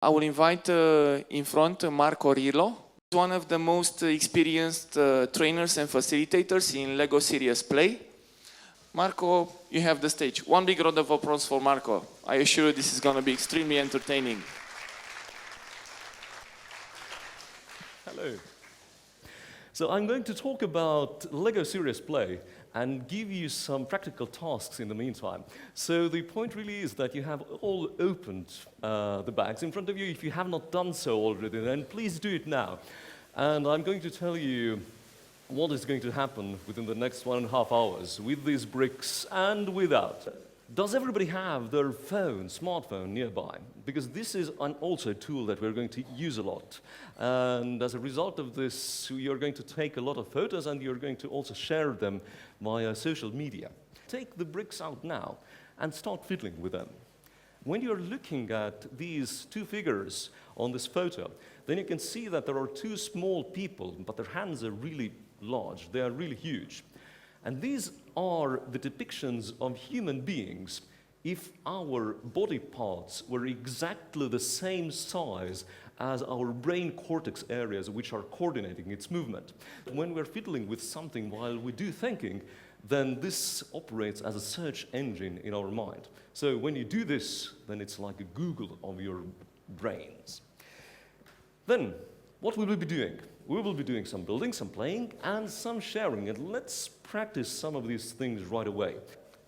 I will invite in front Marko Rillo, one of the most experienced trainers and facilitators in LEGO Serious Play. Marko, you have the stage. One big round of applause for Marko. I assure you this is going to be extremely entertaining. Hello. So I'm going to talk about LEGO Serious Play and give you some practical tasks in the meantime. So the point really is that you have all opened the bags in front of you. If you have not done so already, then please do it now. And I'm going to tell you what is going to happen within the next 1.5 hours with these bricks and without. Does everybody have their phone, smartphone nearby? Because this is also a tool that we're going to use a lot. And as a result of this, you're going to take a lot of photos and you're going to also share them via social media. Take the bricks out now and start fiddling with them. When you're looking at these two figures on this photo, then you can see that there are two small people, but their hands are really large. They are really huge. And these are the depictions of human beings if our body parts were exactly the same size as our brain cortex areas which are coordinating its movement. When we're fiddling with something while we do thinking, then this operates as a search engine in our mind. So when you do this, then it's like a Google of your brains. Then, what will we be doing? We will be doing some building, some playing, and some sharing. And let's practice some of these things right away.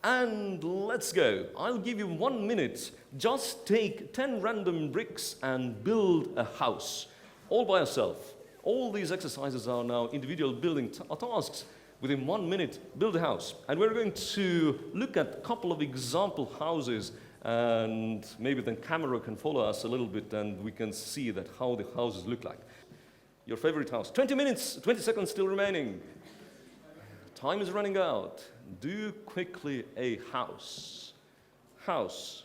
And let's go. I'll give you 1 minute. Just take 10 random bricks and build a house, all by yourself. All these exercises are now individual building tasks. Within 1 minute, build a house. And we're going to look at a couple of example houses, and maybe the camera can follow us a little bit and we can see that how the houses look like. Your favorite house. 20 minutes, 20 seconds still remaining. Time is running out. Do quickly a house. House.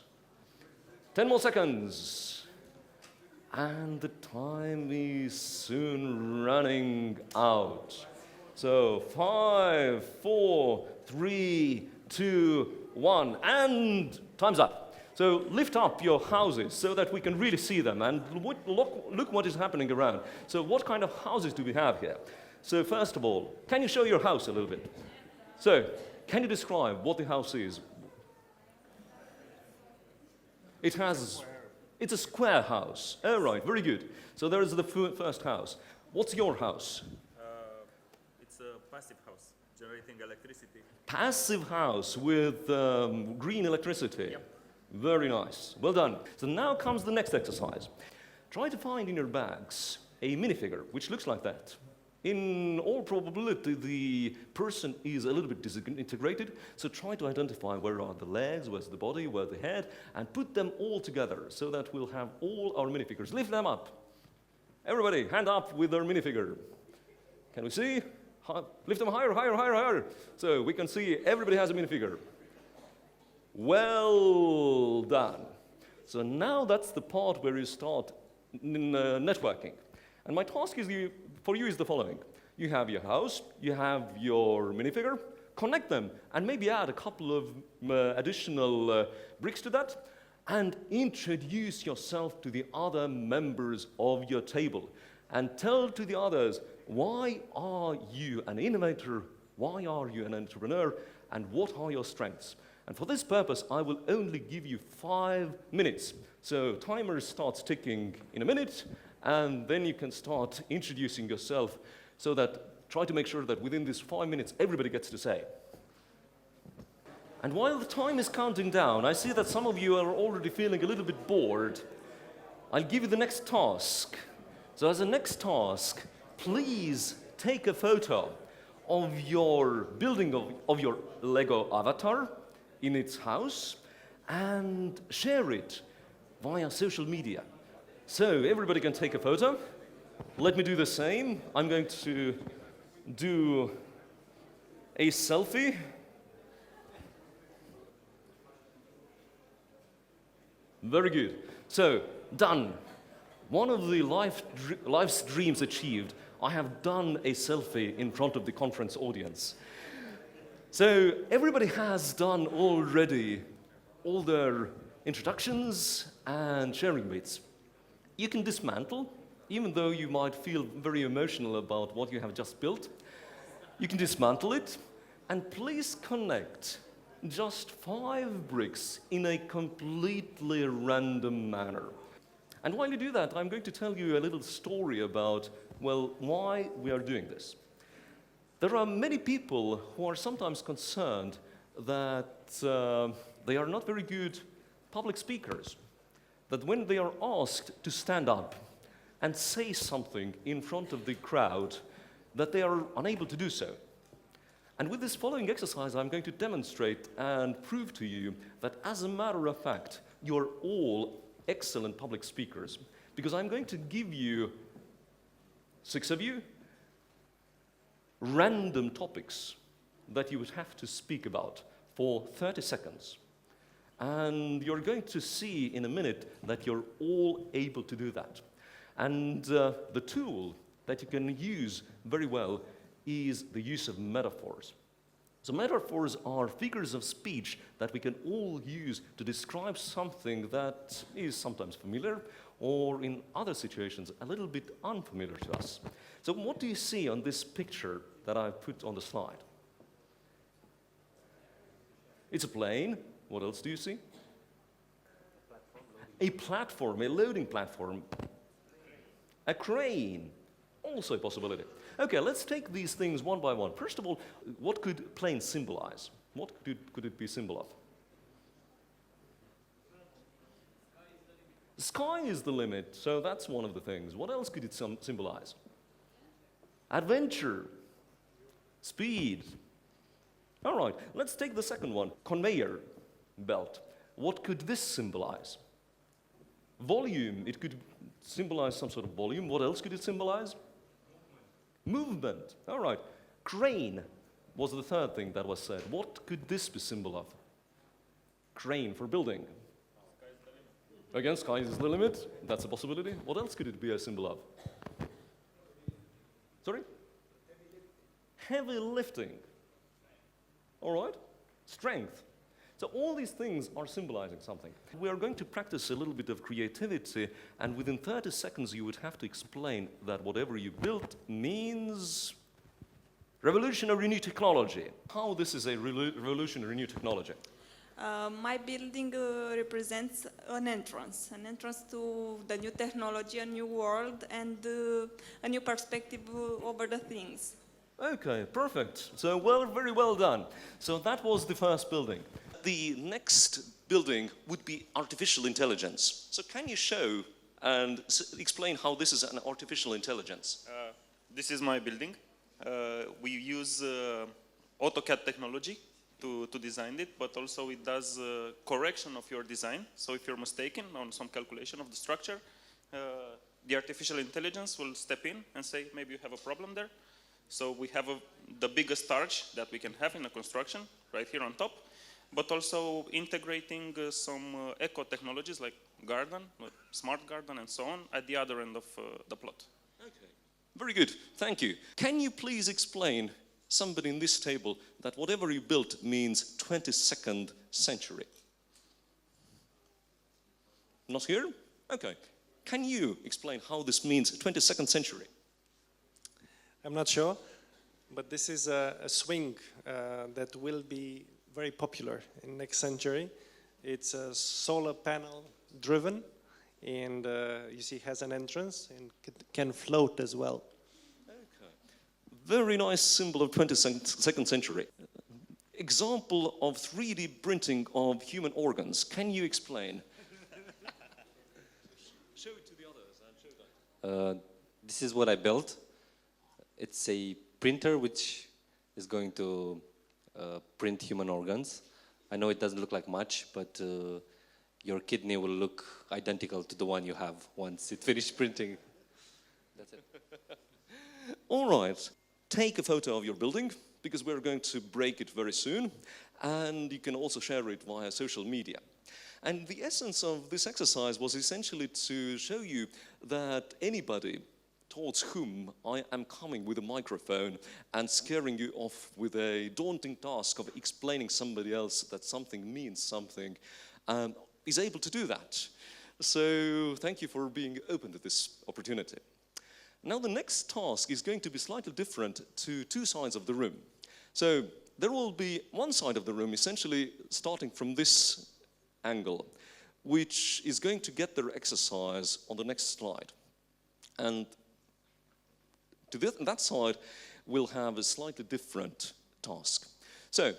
10 more seconds. And the time is soon running out. So 5, 4, 3, 2, 1, and time's up. So lift up your houses so that we can really see them and look what is happening around. So what kind of houses do we have here? So first of all, can you show your house a little bit? So can you describe what the house is? It's a square house. Oh, right, very good. So there is the first house. What's your house? It's a passive house, generating electricity. Passive house with green electricity. Yep. Very nice. Well done. So now comes the next exercise. Try to find in your bags a minifigure which looks like that. In all probability, the person is a little bit disintegrated, so try to identify where are the legs, where's the body, where's the head, and put them all together so that we'll have all our minifigures. Lift them up. Everybody, hand up with their minifigure. Can we see? Lift them higher, higher, higher, higher. So we can see everybody has a minifigure. Well done. So now that's the part where you start networking. And my task for you is the following. You have your house, you have your minifigure, connect them, and maybe add a couple of additional bricks to that, and introduce yourself to the other members of your table. And tell to the others, why are you an innovator, why are you an entrepreneur, and what are your strengths? And for this purpose, I will only give you 5 minutes. So timer starts ticking in a minute, and then you can start introducing yourself so that try to make sure that within these 5 minutes, everybody gets to say. And while the time is counting down, I see that some of you are already feeling a little bit bored. I'll give you the next task. So as a next task, please take a photo of your building of your LEGO avatar in its house and share it via social media. So everybody can take a photo. Let me do the same. I'm going to do a selfie. Very good. So, done. One of the life's dreams achieved. I have done a selfie in front of the conference audience. So everybody has done already all their introductions and sharing bits. You can dismantle, even though you might feel very emotional about what you have just built. You can dismantle it, and please connect just 5 bricks in a completely random manner. And while you do that, I'm going to tell you a little story about, well, why we are doing this. There are many people who are sometimes concerned that they are not very good public speakers, that when they are asked to stand up and say something in front of the crowd, that they are unable to do so. And with this following exercise, I'm going to demonstrate and prove to you that, as a matter of fact, you're all excellent public speakers, because I'm going to give you, 6 of you, random topics that you would have to speak about for 30 seconds. And you're going to see in a minute that you're all able to do that. And the tool that you can use very well is the use of metaphors. So metaphors are figures of speech that we can all use to describe something that is sometimes familiar, or in other situations a little bit unfamiliar to us. So what do you see on this picture that I've put on the slide? It's a plane. What else do you see? A platform, a loading platform. A crane, also a possibility. Okay, let's take these things one by one. First of all, what could plane symbolize? What could it be symbol of? The sky is the limit, so that's one of the things. What else could it symbolize? Adventure, speed. All right, let's take the second one, conveyor belt. What could this symbolize? Volume, it could symbolize some sort of volume. What else could it symbolize? Movement. All right. Crane was the third thing that was said. What could this be symbol of? Crane for building. Again, sky is the limit. That's a possibility. What else could it be a symbol of? Sorry? Heavy lifting. All right. Strength. So all these things are symbolizing something. We are going to practice a little bit of creativity, and within 30 seconds you would have to explain that whatever you built means revolutionary new technology. How this is a revolutionary new technology? My building represents an entrance to the new technology, a new world, and a new perspective over the things. Okay, perfect. So very well done. So that was the first building. The next building would be artificial intelligence. So can you show and explain how this is an artificial intelligence? This is my building. We use AutoCAD technology to design it, but also it does correction of your design. So if you're mistaken on some calculation of the structure, the artificial intelligence will step in and say, maybe you have a problem there. So we have the biggest arch that we can have in a construction right here on top, but also integrating some eco technologies like garden, smart garden and so on at the other end of the plot. Okay, very good, thank you. Can you please explain, somebody in this table, that whatever you built means 22nd century? Not here? Okay. Can you explain how this means 22nd century? I'm not sure, but this is a swing that will be very popular in next century. It's a solar panel driven, and you see has an entrance and can float as well. Okay. Very nice symbol of 22nd century. Example of 3D printing of human organs. Can you explain? Show it to the others and show them. This is what I built. It's a printer which is going to print human organs. I know it doesn't look like much, but your kidney will look identical to the one you have once it finished printing. That's it. All right. Take a photo of your building, because we're going to break it very soon, and you can also share it via social media. And the essence of this exercise was essentially to show you that anybody towards whom I am coming with a microphone and scaring you off with a daunting task of explaining somebody else that something means something, is able to do that. So thank you for being open to this opportunity. Now the next task is going to be slightly different to two sides of the room. So there will be one side of the room essentially starting from this angle, which is going to get their exercise on the next slide. And to that side, we'll have a slightly different task. So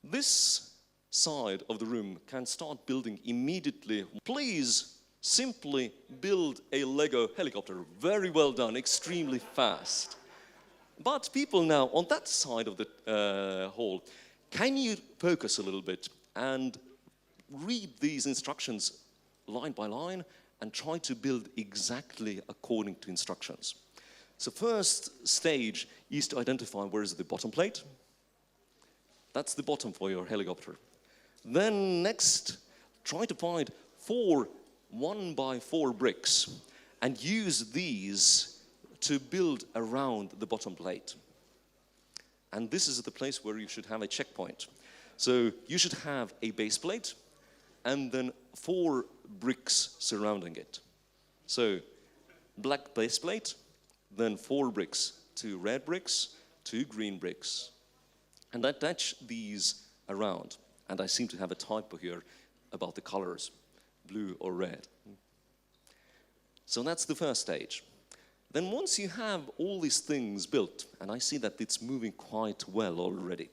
this side of the room can start building immediately. Please simply build a Lego helicopter. Very well done, extremely fast. But people now on that side of the hall, can you focus a little bit and read these instructions line by line and try to build exactly according to instructions? So first stage is to identify where is the bottom plate. That's the bottom for your helicopter. Then next, try to find 4 1x4 bricks and use these to build around the bottom plate. And this is the place where you should have a checkpoint. So you should have a base plate and then 4 bricks surrounding it. So black base plate, then 4 bricks, 2 red bricks, 2 green bricks. And attach these around. And I seem to have a typo here about the colors, blue or red. So that's the first stage. Then once you have all these things built, and I see that it's moving quite well already,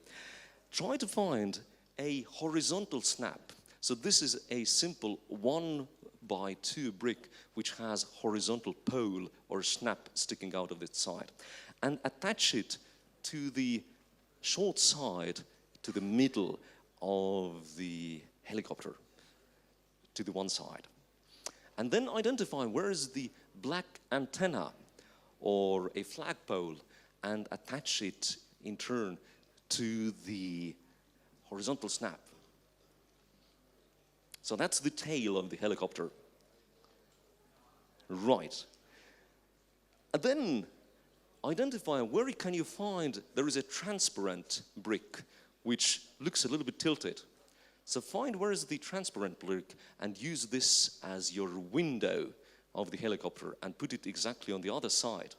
try to find a horizontal snap. So this is a simple 1x2 brick which has horizontal pole or snap sticking out of its side. And attach it to the short side, to the middle of the helicopter, to the one side. And then identify where is the black antenna or a flagpole and attach it in turn to the horizontal snap. So that's the tail of the helicopter. Right. And then identify where can you find there is a transparent brick which looks a little bit tilted. So find where is the transparent brick and use this as your window of the helicopter and put it exactly on the other side.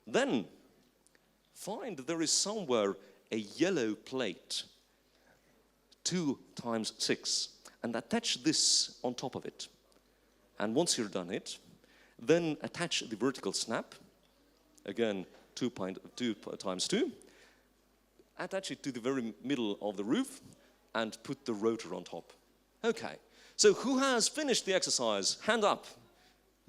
Then find there is somewhere a yellow plate, 2x6, and attach this on top of it. And once you're done it, then attach the vertical snap, again 2x2, attach it to the very middle of the roof, and put the rotor on top. Okay, so who has finished the exercise? Hand up.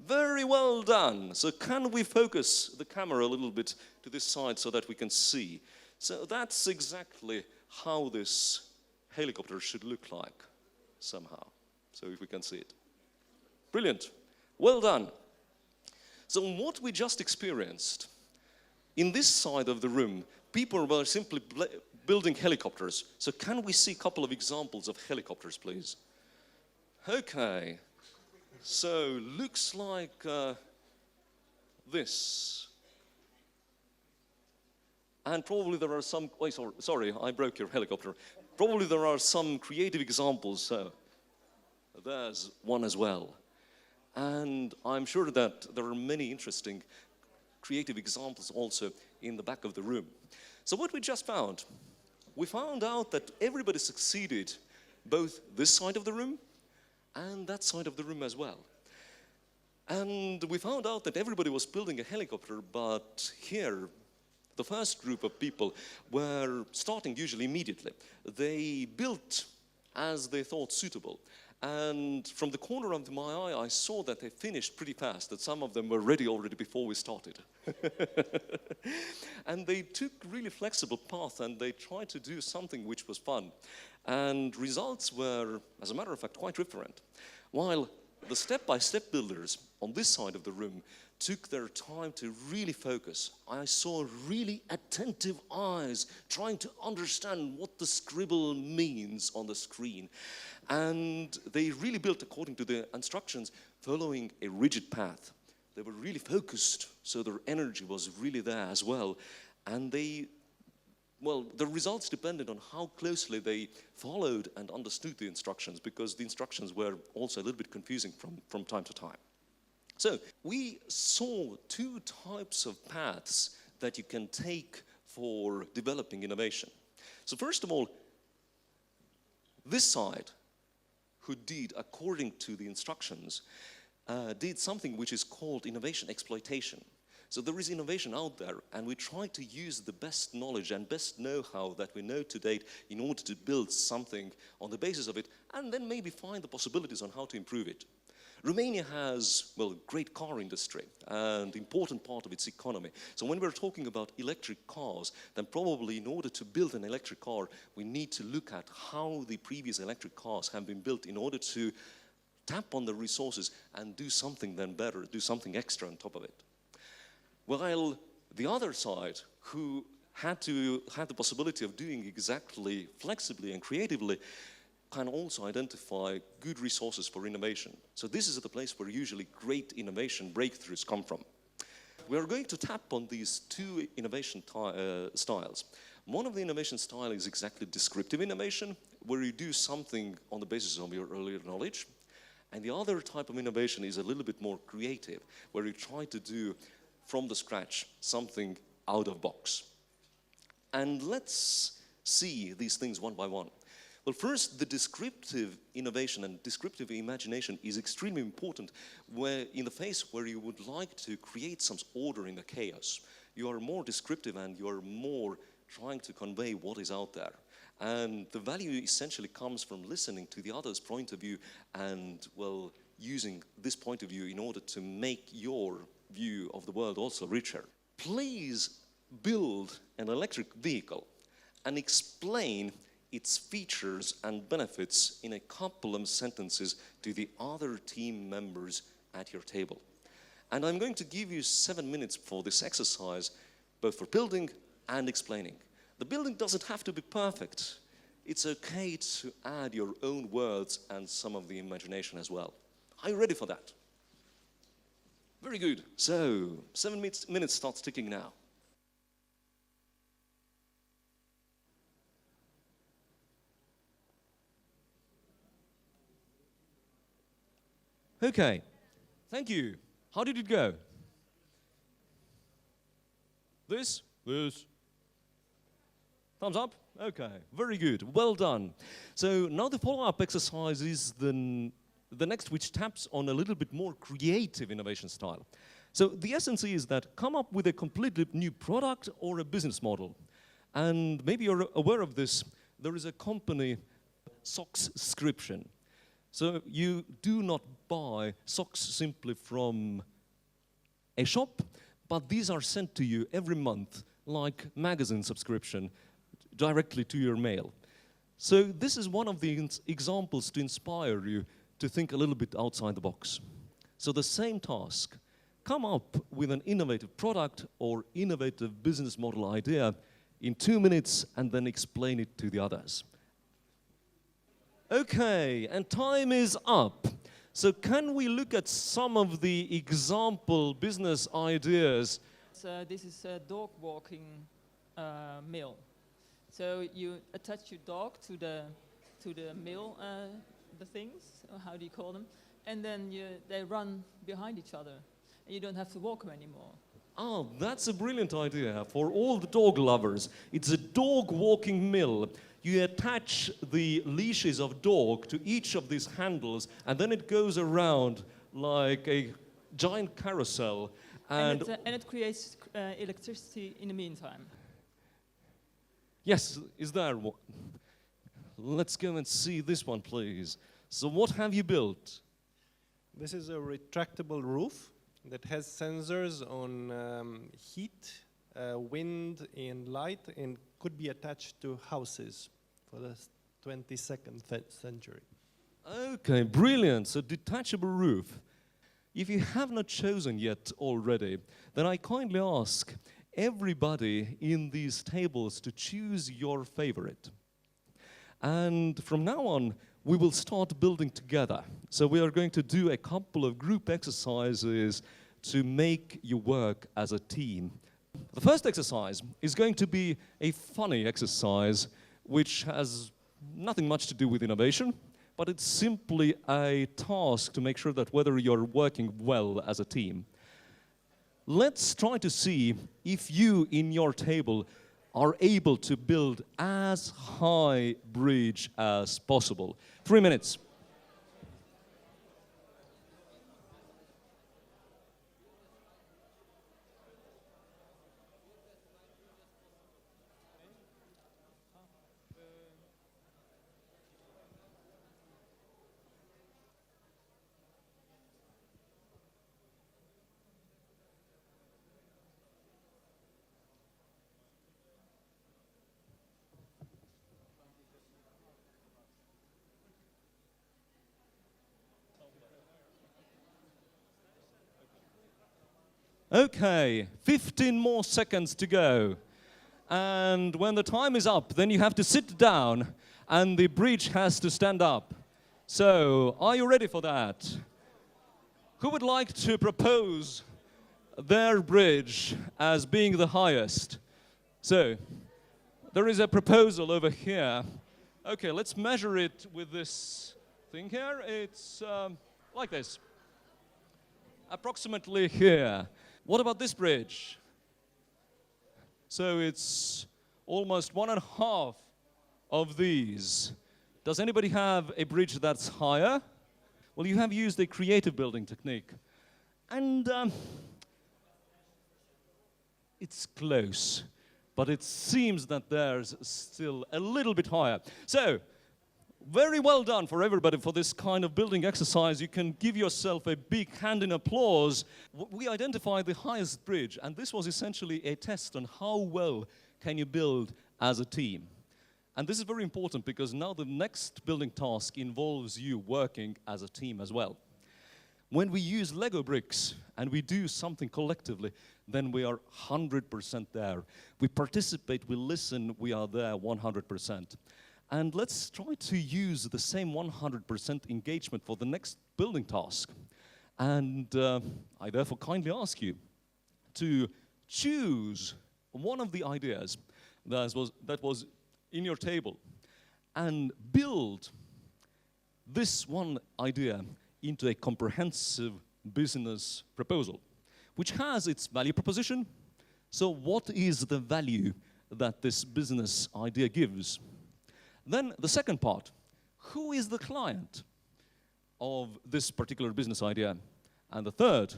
Very well done. So can we focus the camera a little bit to this side so that we can see? So that's exactly how this helicopter should look like, somehow. So if we can see it. Brilliant. Well done. So what we just experienced, in this side of the room, people were simply building helicopters. So can we see a couple of examples of helicopters, please? Okay. So looks like this. And probably there are some, oh, sorry, I broke your helicopter. Probably there are some creative examples, so there's one as well. And I'm sure that there are many interesting creative examples also in the back of the room. So what we just found, we found out that everybody succeeded, both this side of the room and that side of the room as well. And we found out that everybody was building a helicopter, but here, the first group of people were starting usually immediately. They built as they thought suitable. And from the corner of my eye, I saw that they finished pretty fast, that some of them were ready already before we started. And they took really flexible path and they tried to do something which was fun. And results were, as a matter of fact, quite different. While the step-by-step builders on this side of the room took their time to really focus. I saw really attentive eyes trying to understand what the scribble means on the screen. And they really built according to the instructions, following a rigid path. They were really focused, so their energy was really there as well. And they well, the results depended on how closely they followed and understood the instructions, because the instructions were also a little bit confusing from time to time. So we saw two types of paths that you can take for developing innovation. So first of all, this side, who did according to the instructions, did something which is called innovation exploitation. So there is innovation out there, and we try to use the best knowledge and best know-how that we know to date in order to build something on the basis of it, and then maybe find the possibilities on how to improve it. Romania has, well, great car industry and important part of its economy. So when we're talking about electric cars, then probably in order to build an electric car, we need to look at how the previous electric cars have been built in order to tap on the resources and do something then better, do something extra on top of it. While the other side, who had the possibility of doing exactly flexibly and creatively, can also identify good resources for innovation. So this is the place where usually great innovation breakthroughs come from. We are going to tap on these two innovation styles. One of the innovation styles is exactly descriptive innovation, where you do something on the basis of your earlier knowledge. And the other type of innovation is a little bit more creative, where you try to do from the scratch something out of box. And let's see these things one by one. Well, first, the descriptive innovation and descriptive imagination is extremely important where, in the phase where you would like to create some order in the chaos. You are more descriptive and you are more trying to convey what is out there. And the value essentially comes from listening to the other's point of view and, well, using this point of view in order to make your view of the world also richer. Please build an electric vehicle and explain its features and benefits in a couple of sentences to the other team members at your table. And I'm going to give you 7 minutes for this exercise, both for building and explaining. The building doesn't have to be perfect. It's okay to add your own words and some of the imagination as well. Are you ready for that? Very good. So, 7 minutes starts ticking now. Okay, thank you. How did it go? This? Thumbs up? Okay, very good. Well done. So now the follow-up exercise is the next, which taps on a little bit more creative innovation style. So the essence is that come up with a completely new product or a business model. And maybe you're aware of this. There is a company, Sockscription. So you do not buy socks simply from a shop, but these are sent to you every month, like magazine subscription, directly to your mail. So this is one of the examples to inspire you to think a little bit outside the box. So the same task, come up with an innovative product or innovative business model idea in 2 minutes and then explain it to the others. Okay, and time is up. So can we look at some of the example business ideas? So this is a dog walking mill. So you attach your dog to the mill, the things, or how do you call them? And then they run behind each other. And you don't have to walk them anymore. Oh, that's a brilliant idea for all the dog lovers. It's a dog walking mill. You attach the leashes of dog to each of these handles, and then it goes around like a giant carousel. And it creates electricity in the meantime. Yes, is there one? Let's go and see this one, please. So what have you built? This is a retractable roof that has sensors on heat, wind and light, and could be attached to houses for the 22nd century. Okay, brilliant. So detachable roof. If you have not chosen yet already, then I kindly ask everybody in these tables to choose your favorite. And from now on, we will start building together. So we are going to do a couple of group exercises to make you work as a team The first exercise is going to be a funny exercise which has nothing much to do with innovation, but it's simply a task to make sure that whether you're working well as a team. Let's try to see if you in your table are able to build as high bridge as possible. 3 minutes. Okay, 15 more seconds to go. And when the time is up, then you have to sit down and the bridge has to stand up. So, are you ready for that? Who would like to propose their bridge as being the highest? So, there is a proposal over here. Okay, let's measure it with this thing here. It's like this. Approximately here. What about this bridge? So it's almost 1.5 of these. Does anybody have a bridge that's higher? Well, you have used a creative building technique. And it's close, but it seems that there's still a little bit higher. So, very well done for everybody for this kind of building exercise. You can give yourself a big hand in applause. We identified the highest bridge, and this was essentially a test on how well can you build as a team. And this is very important because now the next building task involves you working as a team as well. When we use Lego bricks and we do something collectively, then we are 100% there. We participate, we listen, we are there 100%. And let's try to use the same 100% engagement for the next building task. And I therefore kindly ask you to choose one of the ideas that was in your table and build this one idea into a comprehensive business proposal, which has its value proposition. So what is the value that this business idea gives? Then the second part, who is the client of this particular business idea? And the third,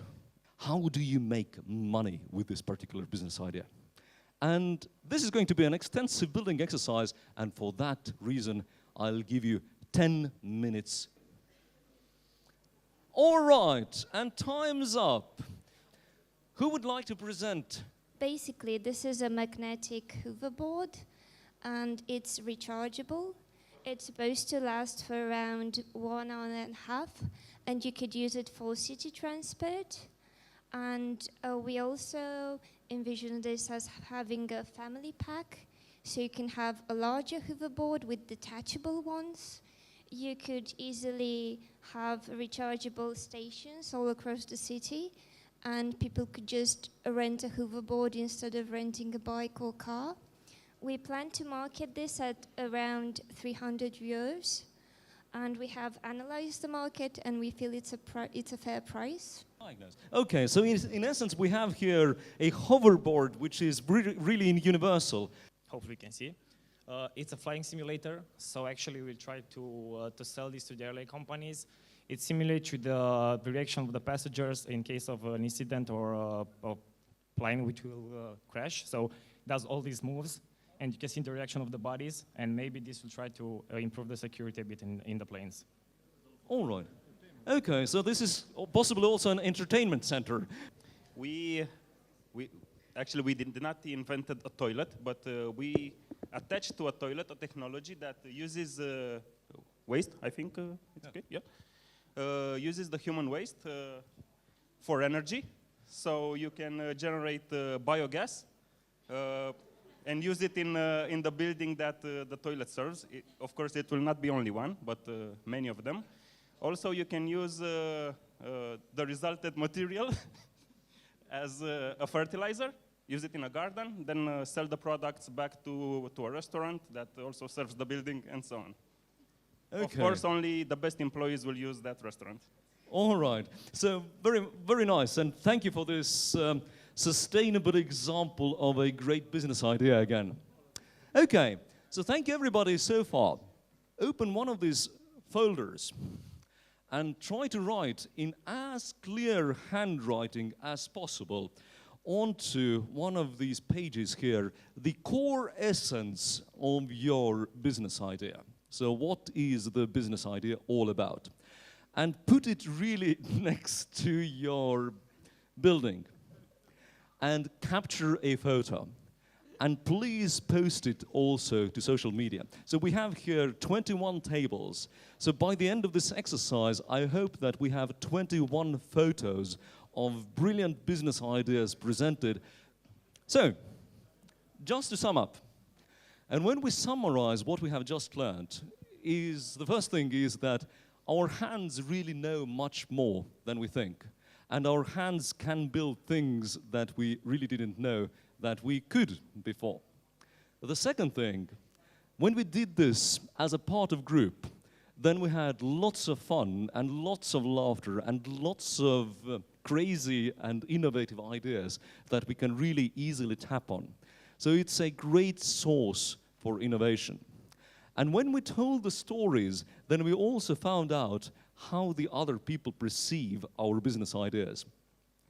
how do you make money with this particular business idea? And this is going to be an extensive building exercise, and for that reason, I'll give you 10 minutes. All right, and time's up. Who would like to present? Basically, this is a magnetic hoverboard, and it's rechargeable. It's supposed to last for around 1 hour and a half, and you could use it for city transport. And we also envision this as having a family pack, so you can have a larger hoverboard with detachable ones. You could easily have rechargeable stations all across the city, and people could just rent a hoverboard instead of renting a bike or car. We plan to market this at around 300 euros, and we have analyzed the market, and we feel it's a fair price. Okay, so in essence, we have here a hoverboard, which is really universal. Hopefully you can see. It's a flying simulator, so actually we'll try to sell this to the airline companies. It simulates the reaction of the passengers in case of an incident or a plane which will crash. So it does all these moves, and you can see the reaction of the bodies, and maybe this will try to improve the security a bit in the planes. All right. Okay, so this is possibly also an entertainment center. We did not invent a toilet, but we attached to a toilet a technology that uses waste. I think it's okay. Yeah, uses the human waste for energy, so you can generate biogas and use it in the building that the toilet serves. Of course, it will not be only one, but many of them. Also, you can use the resulted material as a fertilizer. use it in a garden, then sell the products back to a restaurant that also serves the building, and so on. Okay. Of course, only the best employees will use that restaurant. All right. So very, very nice. And thank you for this sustainable example of a great business idea again. Okay. So thank you, everybody, so far. Open one of these folders and try to write in as clear handwriting as possible onto one of these pages here the core essence of your business idea. So what is the business idea all about? And put it really next to your building and capture a photo. And please post it also to social media. So we have here 21 tables. So by the end of this exercise, I hope that we have 21 photos of brilliant business ideas presented. So, just to sum up, and when we summarize what we have just learned, the first thing is that our hands really know much more than we think. And our hands can build things that we really didn't know that we could before. The second thing, when we did this as a part of group, then we had lots of fun and lots of laughter and lots of crazy and innovative ideas that we can really easily tap on. So it's a great source for innovation. And when we told the stories, then we also found out how the other people perceive our business ideas.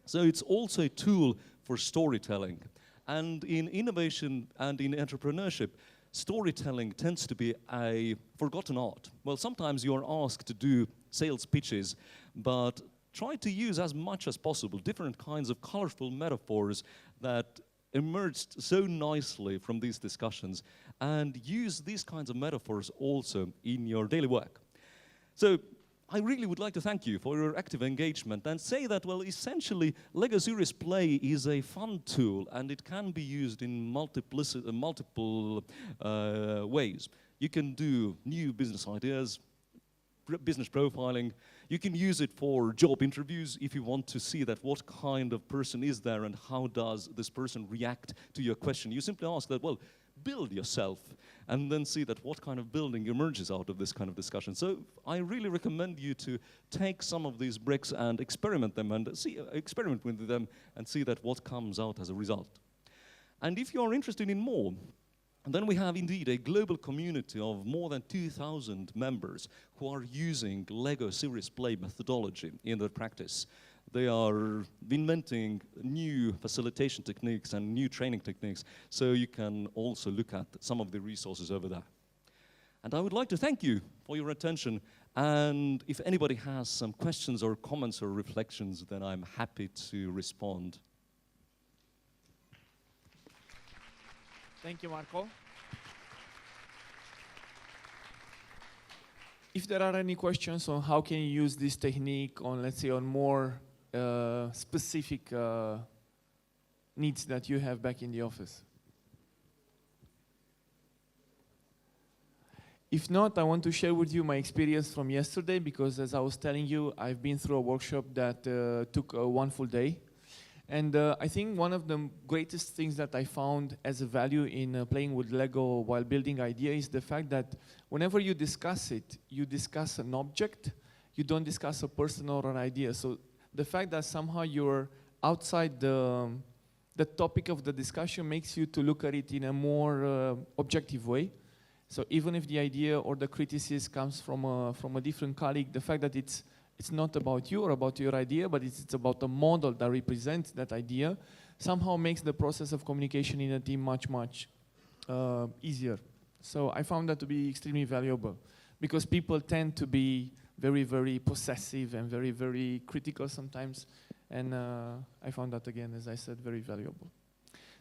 So it's also a tool for storytelling. And in innovation and in entrepreneurship, storytelling tends to be a forgotten art. Well, sometimes you're asked to do sales pitches, but try to use as much as possible different kinds of colorful metaphors that emerged so nicely from these discussions, and use these kinds of metaphors also in your daily work. So I really would like to thank you for your active engagement and say that, well, essentially, LEGO Serious Play is a fun tool and it can be used in multiple ways. You can do new business ideas, business profiling. You can use it for job interviews if you want to see that what kind of person is there and how does this person react to your question. You simply ask that, well, build yourself, and then see that what kind of building emerges out of this kind of discussion. So I really recommend you to take some of these bricks and experiment with them and see that what comes out as a result. And if you are interested in more, then we have indeed a global community of more than 2,000 members who are using LEGO Serious Play methodology in their practice. They are inventing new facilitation techniques and new training techniques, so you can also look at some of the resources over there. And I would like to thank you for your attention, and if anybody has some questions or comments or reflections, then I'm happy to respond. Thank you, Marko. If there are any questions on how can you use this technique on, let's say, on more specific needs that you have back in the office. If not, I want to share with you my experience from yesterday, because as I was telling you, I've been through a workshop that took one full day. And I think one of the greatest things that I found as a value in playing with Lego while building idea is the fact that whenever you discuss it, you discuss an object, you don't discuss a person or an idea. So the fact that somehow you're outside the topic of the discussion makes you to look at it in a more objective way. So even if the idea or the criticism comes from a different colleague, the fact that it's not about you or about your idea, but it's about a model that represents that idea, somehow makes the process of communication in a team much, much easier. So I found that to be extremely valuable, because people tend to be very, very possessive and very, very critical sometimes. And I found that, again, as I said, very valuable.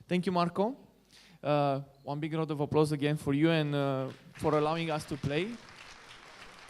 Thank you, Marko. One big round of applause again for you and for allowing us to play.